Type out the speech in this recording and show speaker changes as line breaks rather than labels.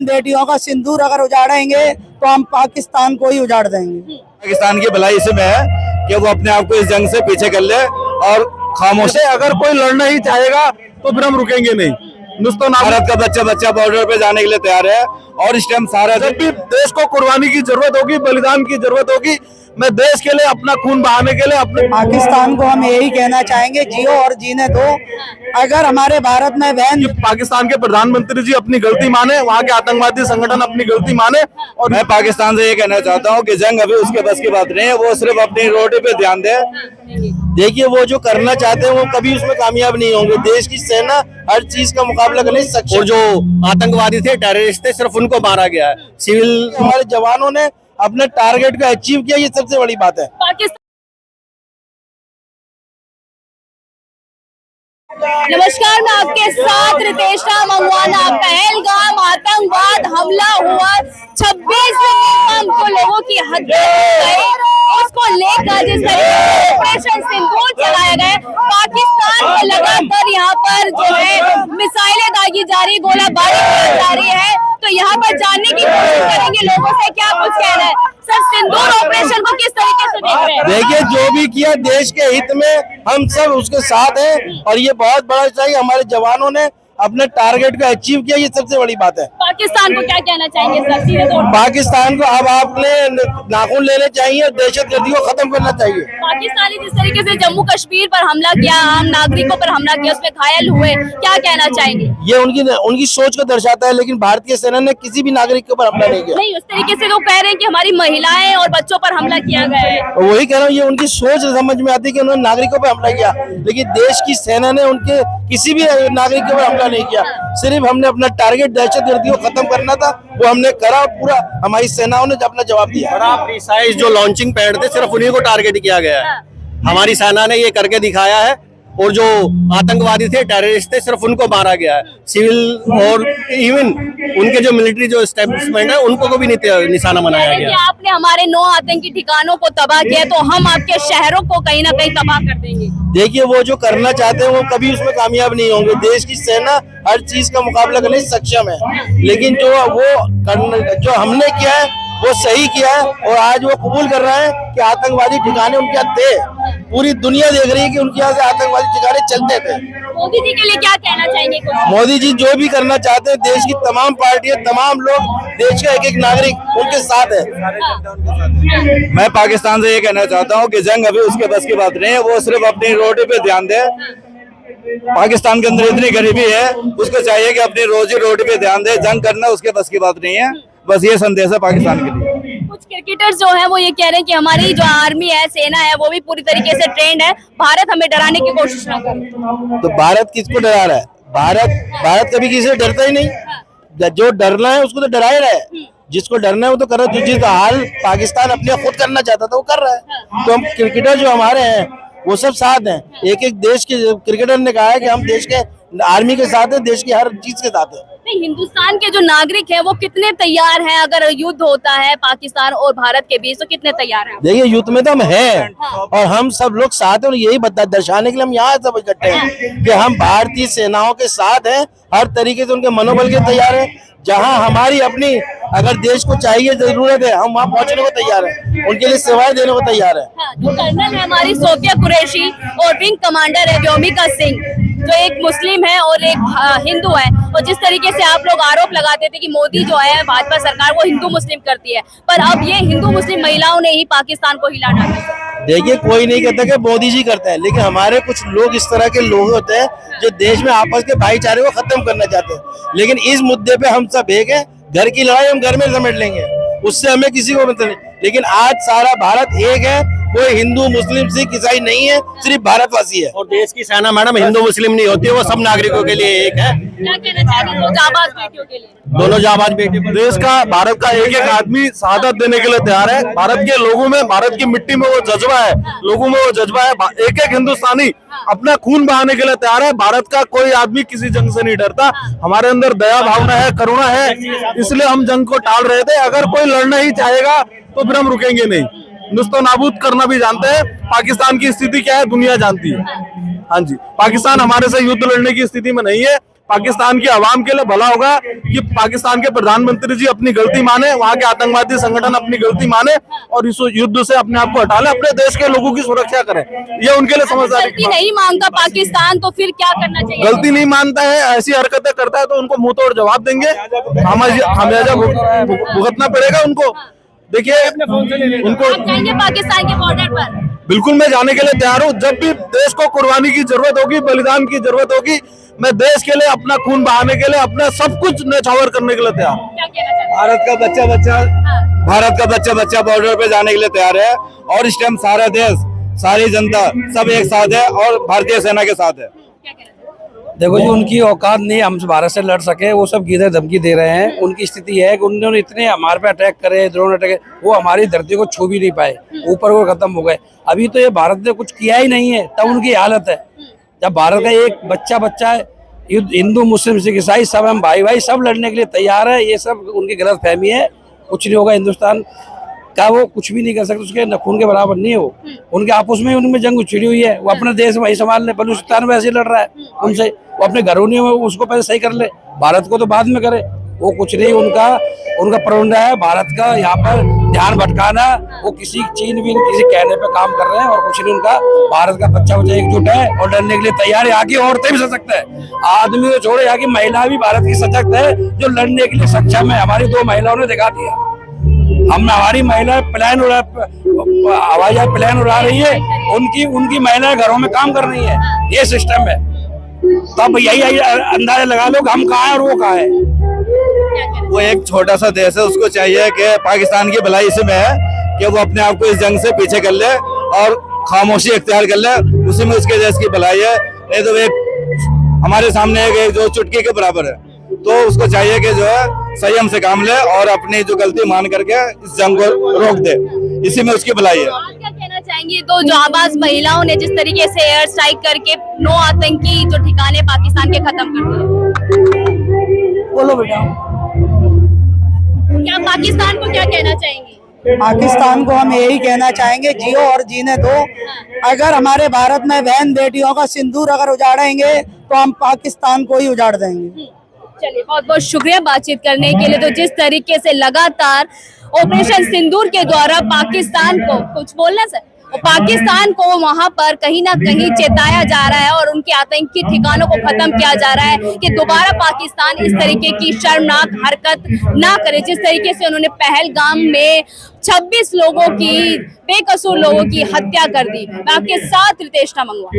बेटियों का सिंदूर अगर उजाड़ेंगे तो हम पाकिस्तान को ही उजाड़ देंगे।
पाकिस्तान की भलाई इसमें है कि वो अपने आप को इस जंग से पीछे कर ले और खामोश है। अगर कोई लड़ना ही चाहेगा तो फिर हम रुकेंगे नहीं। भारत का बच्चा बच्चा बॉर्डर पे जाने के लिए तैयार है और इस टाइम सारा
जब भी देश को कुर्बानी की जरूरत होगी, बलिदान की जरूरत होगी, मैं देश के लिए अपना खून बहाने के लिए अपने
पाकिस्तान को हम यही कहना चाहेंगे, जियो और जीने दो। अगर हमारे भारत में बहन
पाकिस्तान के प्रधानमंत्री जी अपनी गलती माने, वहाँ के आतंकवादी संगठन अपनी गलती माने।
और मैं पाकिस्तान से ये कहना चाहता हूँ कि जंग अभी उसके बस की बात नहीं है, वो सिर्फ अपनी रोटी पे ध्यान दे। देखिए वो जो करना चाहते हैं वो कभी उसमें कामयाब नहीं होंगे। देश की सेना हर चीज का मुकाबला करने में सक्षम।
और जो आतंकवादी थे, टेररिस्ट थे, सिर्फ उनको मारा गया है।
सिविल हमारे जवानों ने अपने टारगेट को अचीव किया, ये सबसे बड़ी बात है।
नमस्कार, मैं आपके साथ रितेशा मंगवाना। पहलगाम आतंकवाद हमला हुआ, 26 को लोगों की हत्या गई, उसको लेकर जिस तरीके से ऑपरेशन सिंदूर चलाया गया, पाकिस्तान को लगातार यहाँ पर जो है मिसाइलें दागी जा रही, गोलाबारी की जा रही है। तो यहाँ पर जानने की कोशिश करेंगे लोगों से क्या कुछ कह रहे हैं। सर, सिंदूर ऑपरेशन को किस तरीके से देख रहे हैं?
देखिए जो भी किया देश के हित में, हम सब उसके साथ हैं और ये बहुत बड़ा चाहिए। हमारे जवानों ने अपने टारगेट को अचीव किया, ये सबसे बड़ी बात है।
पाकिस्तान को क्या कहना चाहेंगे सर? सीधे तौर पर
पाकिस्तान को अब आपने नाखून लेने चाहिए और दहशतगर्दी को खत्म करना चाहिए।
पाकिस्तानी जिस तरीके से जम्मू कश्मीर पर हमला किया, आम नागरिकों पर हमला किया, उसमें घायल हुए, क्या कहना चाहेंगे?
ये उनकी सोच को दर्शाता है, लेकिन भारतीय सेना ने किसी भी नागरिक के ऊपर हमला नहीं किया।
नहीं, उस तरीके से तो कह रहे हैं कि हमारी महिलाएं और बच्चों पर हमला किया गया है।
वही कह रहा हूँ, ये उनकी सोच समझ में आती है कि उन्होंने नागरिकों पर हमला किया, लेकिन देश की सेना ने उनके किसी भी नागरिक के ऊपर हमला नहीं किया। सिर्फ हमने अपना टारगेट दहशतगर्दी को खत्म करना था, वो हमने करा। पूरा हमारी सेनाओं ने अपना जवाब दिया।
बड़ा प्रिसाइज जो लॉन्चिंग पैड थे, सिर्फ उन्हीं को टारगेट किया गया है। हमारी सेना ने ये करके दिखाया है। और जो आतंकवादी थे, टेररिस्ट थे, सिर्फ उनको मारा गया है। सिविल और इवन उनके जो मिलिट्री जो एस्टेब्लिशमेंट है, उनको को भी निशाना बनाया गया।
आपने हमारे 9 आतंकी ठिकानों को तबाह किया, तो हम आपके शहरों को कहीं ना कहीं तबाह कर देंगे।
देखिए वो जो करना चाहते हैं वो कभी उसमें कामयाब नहीं होंगे। देश की सेना हर चीज का मुकाबला करने में सक्षम है, लेकिन जो हमने किया है वो सही किया है। और आज वो कबूल कर रहे हैं कि आतंकवादी ठिकाने उनके यहाँ थे। पूरी दुनिया देख रही है कि उनके यहाँ से आतंकवादी ठिकाने चलते थे।
मोदी जी के लिए क्या कहना चाहेंगे?
मोदी जी जो भी करना चाहते हैं, देश की तमाम पार्टियां, तमाम लोग, देश का एक एक नागरिक उनके साथ है। मैं पाकिस्तान से ये कहना चाहता हूँ कि जंग अभी उसके बस की बात नहीं है, वो सिर्फ अपनी रोटी पे ध्यान दे। पाकिस्तान के अंदर इतनी गरीबी है, उसको चाहिए कि अपनी रोजी रोटी पे ध्यान दे। जंग करना उसके बस की बात नहीं है। बस ये संदेश है पाकिस्तान के लिए।
कुछ क्रिकेटर्स जो हैं वो ये कह रहे हैं कि हमारी जो आर्मी है, सेना है, वो भी पूरी तरीके से ट्रेंड है, भारत हमें डराने की कोशिश ना करे।
तो भारत किसको डरा रहा है? भारत कभी किसी से डरता ही नहीं। जो डरना है उसको तो डरा ही रहा है। जिसको डरना है वो तो कर रहा है। जिसका हाल पाकिस्तान अपने खुद करना चाहता था वो कर रहा है। तो हम क्रिकेटर जो हमारे हैं वो सब साथ हैं। एक एक देश के क्रिकेटर ने कहा है कि हम देश के आर्मी के साथ है, देश की हर चीज के साथ है।
नहीं, हिंदुस्तान के जो नागरिक हैं वो कितने तैयार हैं? अगर युद्ध होता है पाकिस्तान और भारत के बीच, तो कितने तैयार हैं?
देखिए युद्ध में तो हम हैं और हम सब लोग साथ हैं। और यही दर्शाने के लिए हम यहाँ सब इकट्ठे हैं कि हम भारतीय सेनाओं के साथ हैं। हर तरीके से उनके मनोबल के तैयार हैं। जहां हमारी अपनी अगर देश को चाहिए, जरूरत है, हम वहां पहुंचने को तैयार हैं। उनके लिए सेवाएं देने को तैयार है।
जो कर्नल है हमारी सोफिया कुरैशी और विंग कमांडर है व्योमिका सिंह, जो एक मुस्लिम है और एक हिंदू है। और जिस तरीके से आप लोग आरोप लगाते थे कि मोदी जो है, भाजपा सरकार, वो हिंदू मुस्लिम करती है, पर अब ये हिंदू मुस्लिम महिलाओं ने ही पाकिस्तान को हिला डाला।
देखिए कोई नहीं कहता कि मोदी जी करते हैं, लेकिन हमारे कुछ लोग इस तरह के लोग होते हैं जो देश में आपस के भाईचारे को खत्म करना चाहते हैं। लेकिन इस मुद्दे पे हम सब एक हैं। घर की लड़ाई हम घर में समेट लेंगे, उससे हमें किसी को मतलब नहीं। लेकिन आज सारा भारत एक है, कोई हिंदू मुस्लिम सिख ईसाई नहीं है, सिर्फ भारतवासी है।
और देश की सेना मैडम हिंदू मुस्लिम नहीं होती, वो सब नागरिकों के लिए एक है।
क्या कहना चाहेंगे दो जाबाज बेटियों के लिए?
दोनों जाबाज बेटे।
देश का, भारत का एक एक आदमी शहादत देने के लिए तैयार है। भारत के लोगों में, भारत की मिट्टी में वो जज्बा है, लोगों में वो जज्बा है। एक एक हिंदुस्तानी अपना खून बहाने के लिए तैयार है। भारत का कोई आदमी किसी जंग से नहीं डरता। हमारे अंदर दया भावना है, करुणा है, इसलिए हम जंग को टाल रहे थे। अगर कोई लड़ना ही चाहेगा तो फिर हम रुकेंगे नहीं। नुस्तो नाबूद करना भी जानते हैं। पाकिस्तान की स्थिति क्या है दुनिया जानती है। हाँ जी, पाकिस्तान हमारे से युद्ध लड़ने की स्थिति में नहीं है। पाकिस्तान की आवाम के लिए भला होगा कि पाकिस्तान के प्रधानमंत्री जी अपनी गलती माने, वहां के आतंकवादी संगठन अपनी गलती माने और इस युद्ध से अपने आप को हटा ले, अपने देश के लोगों की सुरक्षा करें। ये उनके लिए समझदारी की
गलती
बात है।
नहीं मांगता पाकिस्तान तो फिर क्या करना चाहिए?
गलती नहीं मानता है, ऐसी हरकतें करता है तो उनको मुंह तोड़ जवाब देंगे, खामियाजा भुगतना पड़ेगा उनको। देखिए उनको
आप जाएंगे पाकिस्तान के बॉर्डर पर?
बिल्कुल मैं जाने के लिए तैयार हूँ। जब भी देश को कुर्बानी की जरूरत होगी, बलिदान की जरूरत होगी, मैं देश के लिए अपना खून बहाने के लिए अपना सब कुछ न्यौछावर करने के लिए तैयार हूँ।
क्या कहना चाहते हैं?
भारत का बच्चा बच्चा बॉर्डर पे जाने के लिए तैयार है और इस टाइम सारा देश, सारी जनता सब एक साथ है और भारतीय सेना के साथ है।
क्या कहना चाहते हैं?
देखो जी, उनकी औकात नहीं हम भारत से लड़ सके, वो सब गीदड़ धमकी दे रहे हैं। उनकी स्थिति है कि उन्होंने इतने हमारे पे अटैक करे, ड्रोन अटैक, वो हमारी धरती को छू भी नहीं पाए, ऊपर वो खत्म हो गए। अभी तो ये भारत ने कुछ किया ही नहीं है, तब उनकी हालत है। जब भारत का एक बच्चा है, हिंदू मुस्लिम सिख ईसाई सब हम भाई सब लड़ने के लिए तैयार है। ये सब उनकी गलत फहमी है, कुछ नहीं होगा। हिंदुस्तान का वो कुछ भी नहीं कर सकते, उसके नखून के बराबर नहीं है वो। उनके आपस में उनमें जंग छिड़ी हुई है, वो अपने देश वही संभाल ले। बलूचिस्तान में ऐसे लड़ रहा है उनसे, वो अपने घरों में उसको पहले सही कर ले, भारत को तो बाद में करे। वो कुछ नहीं, उनका प्रोजेंडा है भारत का यहाँ पर ध्यान भटकाना। वो किसी चीन भी किसी कहने पे काम कर रहे हैं और कुछ नहीं। उनका भारत का बच्चा एकजुट है और लड़ने के लिए तैयार है। यहाँ की औरतें भी सशक्त है, आदमी तो छोड़े, यहाँ की महिला भी भारत की सशक्त है जो लड़ने के लिए सक्षम है। हमारी 2 महिलाओं ने दिखा दिया। हमारी महिला प्लेन उड़ा, हवाई जहाज प्लेन उड़ा रही है, उनकी महिलाएं घरों में काम कर रही है। ये सिस्टम है। तब यही अंदाजा लगा लो कि हम कहाँ हैं और वो कहाँ है।
वो एक छोटा सा देश है, उसको चाहिए कि पाकिस्तान की भलाई इसी में है कि वो अपने आप को इस जंग से पीछे कर ले और खामोशी इख्तियार कर ले, उसी में उसके देश की भलाई है। नहीं तो एक हमारे सामने एक जो चुटकी के बराबर है, तो उसको चाहिए कि जो है संयम से काम ले और अपनी जो गलती मान करके इस जंग को रोक दे, इसी में उसकी भलाई है।
आप क्या कहना चाहेंगे? तो जाबाज महिलाओं ने जिस तरीके से एयर स्ट्राइक करके 9 आतंकी जो ठिकाने पाकिस्तान के खत्म कर दिए,
बोलो बेटा।
क्या पाकिस्तान को क्या कहना चाहेंगे?
पाकिस्तान को हम यही कहना चाहेंगे, जियो और जीने दो। अगर हमारे भारत में बहन बेटियों का सिंदूर अगर उजाड़ेंगे तो हम पाकिस्तान को ही उजाड़ देंगे।
चलिए, बहुत बहुत शुक्रिया बातचीत करने के लिए। तो जिस तरीके से लगातार ऑपरेशन सिंदूर के द्वारा पाकिस्तान को कुछ बोलना सर, पाकिस्तान को वहां पर कहीं ना कहीं चेताया जा रहा है और उनके आतंकी ठिकानों को खत्म किया जा रहा है कि दोबारा पाकिस्तान इस तरीके की शर्मनाक हरकत ना करे। जिस तरीके से उन्होंने पहलगाम में 26 लोगों की, बेकसूर लोगों की हत्या कर दी। मैं आपके साथ रितेश मंगवा।